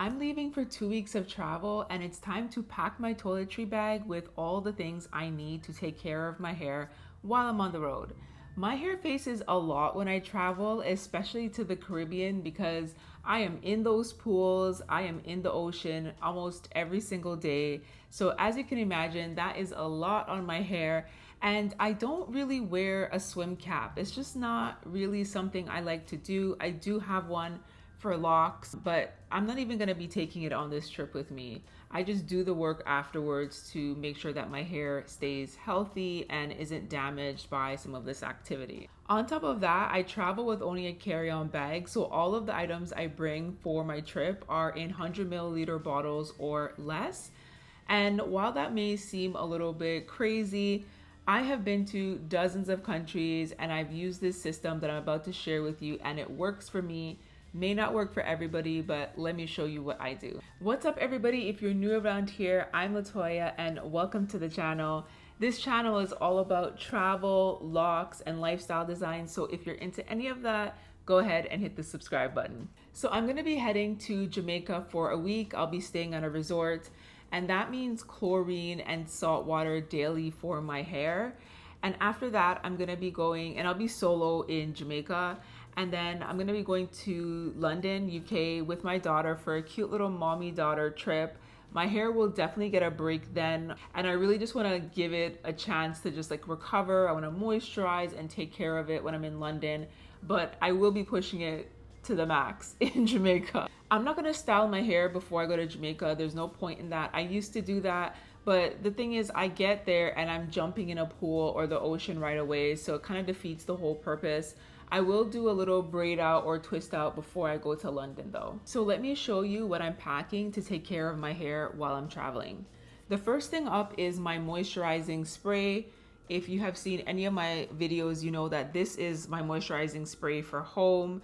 I'm leaving for 2 weeks of travel and it's time to pack my toiletry bag with all the things I need to take care of my hair while I'm on the road. My hair faces a lot when I travel, especially to the Caribbean, because I am in those pools, I am in the ocean almost every single day. So, as you can imagine, that is a lot on my hair. And I don't really wear a swim cap. It's just not really something I like to do. I do have one for locks, but I'm not even gonna be taking it on this trip with me. I just do the work afterwards to make sure that my hair stays healthy and isn't damaged by some of this activity. On top of that, I travel with only a carry-on bag, so all of the items I bring for my trip are in 100 milliliter bottles or less. And while that may seem a little bit crazy, I have been to dozens of countries and I've used this system that I'm about to share with you, and it works for me. May not work for everybody, but let me show you what I do. What's up, everybody? If you're new around here, I'm Latoya and welcome to the channel. This channel is all about travel, locks, and lifestyle design. So if you're into any of that, go ahead and hit the subscribe button. So I'm gonna be heading to Jamaica for a week. I'll be staying at a resort, and that means chlorine and salt water daily for my hair. And after that, I'm gonna be going, and I'll be solo in Jamaica. And then I'm gonna be going to London, UK with my daughter for a cute little mommy-daughter trip. My hair will definitely get a break then. And I really just wanna give it a chance to just like recover. I wanna moisturize and take care of it when I'm in London. But I will be pushing it to the max in Jamaica. I'm not gonna style my hair before I go to Jamaica. There's no point in that. I used to do that. But the thing is, I get there and I'm jumping in a pool or the ocean right away. So it kind of defeats the whole purpose. I will do a little braid out or twist out before I go to London though. So let me show you what I'm packing to take care of my hair while I'm traveling. The first thing up is my moisturizing spray. If you have seen any of my videos, you know that this is my moisturizing spray for home.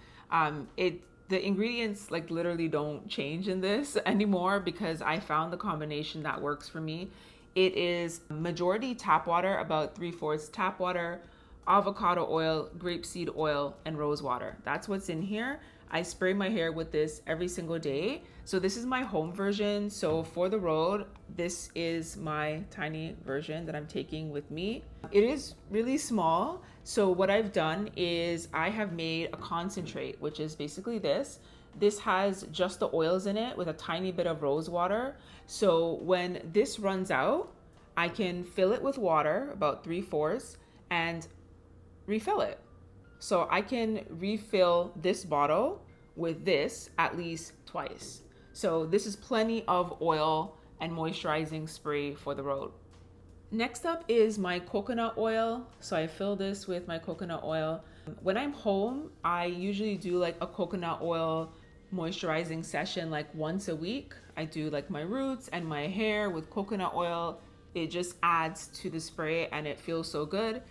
The ingredients like literally don't change in this anymore because I found the combination that works for me. It is majority tap water, about 3/4 tap water, avocado oil, grapeseed oil, and rose water. That's what's in here. I spray my hair with this every single day. So this is my home version. So for the road, this is my tiny version that I'm taking with me. It is really small. So what I've done is I have made a concentrate, which is basically this. This has just the oils in it with a tiny bit of rose water. So when this runs out, I can fill it with water, about 3/4, and refill it. So I can refill this bottle with this at least twice. So this is plenty of oil and moisturizing spray for the road. Next up is my coconut oil. So I fill this with my coconut oil. When I'm home, I usually do like a coconut oil moisturizing session like once a week. I do like my roots and my hair with coconut oil. It just adds to the spray and it feels so good.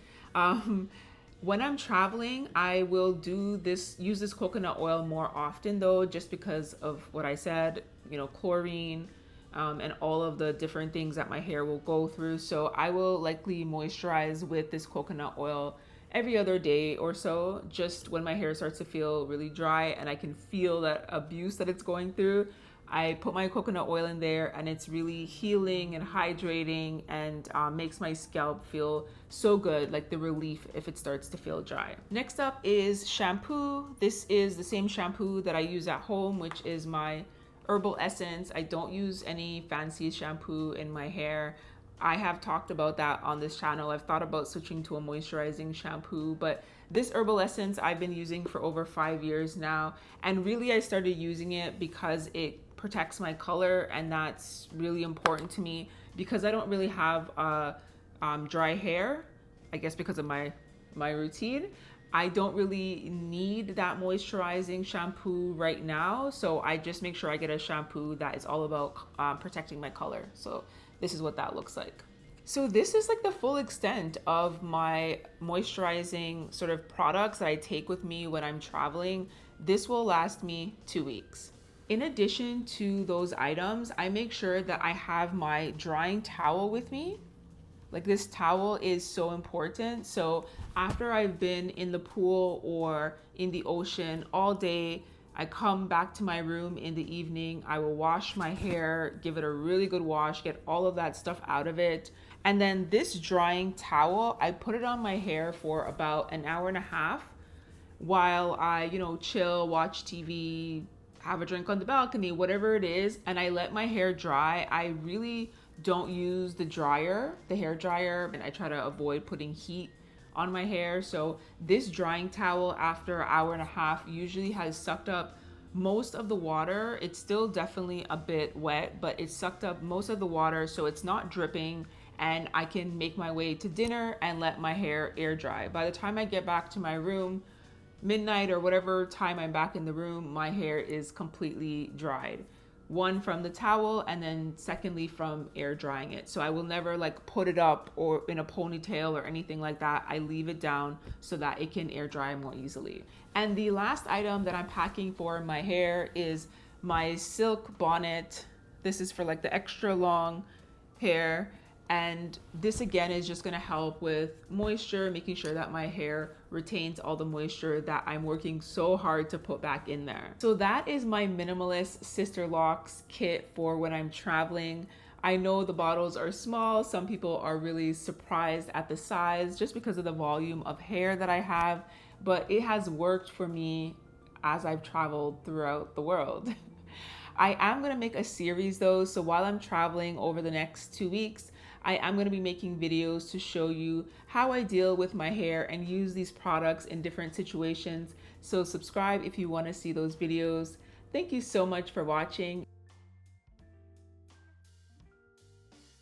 When I'm traveling, I will use this coconut oil more often though, just because of what I said, you know, chlorine, and all of the different things that my hair will go through. So I will likely moisturize with this coconut oil every other day or so, just when my hair starts to feel really dry and I can feel that abuse that it's going through. I put my coconut oil in there and it's really healing and hydrating and makes my scalp feel so good, like the relief if it starts to feel dry. Next up is shampoo. This is the same shampoo that I use at home, which is my herbal essence. I don't use any fancy shampoo in my hair. I have talked about that on this channel. I've thought about switching to a moisturizing shampoo, but this herbal essence I've been using for over 5 years now. And really I started using it because it protects my color, and that's really important to me because I don't really have dry hair, I guess because of my routine. I don't really need that moisturizing shampoo right now, so I just make sure I get a shampoo that is all about protecting my color. So this is what that looks like. So this is like the full extent of my moisturizing sort of products that I take with me when I'm traveling. This will last me 2 weeks. In addition to those items, I make sure that I have my drying towel with me. Like this towel is so important. So after I've been in the pool or in the ocean all day, I come back to my room in the evening. I will wash my hair, give it a really good wash, get all of that stuff out of it. And then this drying towel, I put it on my hair for about an hour and a half while I, chill, watch TV, have a drink on the balcony, whatever it is, and I let my hair dry. I really don't use the hair dryer, and I try to avoid putting heat on my hair. So this drying towel after an hour and a half usually has sucked up most of the water. It's still definitely a bit wet, but it's sucked up most of the water, so it's not dripping, and I can make my way to dinner and let my hair air dry. By the time I get back to my room, midnight or whatever time I'm back in the room, my hair is completely dried. One, from the towel, and then secondly from air drying it. So I will never like put it up or in a ponytail or anything like that. I leave it down so that it can air dry more easily. And the last item that I'm packing for my hair is my silk bonnet. This is for like the extra long hair. And this again is just gonna help with moisture, making sure that my hair retains all the moisture that I'm working so hard to put back in there. So that is my minimalist Sisterlocks kit for when I'm traveling. I know the bottles are small. Some people are really surprised at the size just because of the volume of hair that I have, but it has worked for me as I've traveled throughout the world. I am gonna make a series though, so while I'm traveling over the next 2 weeks, I am going to be making videos to show you how I deal with my hair and use these products in different situations. So subscribe if you want to see those videos. Thank you so much for watching.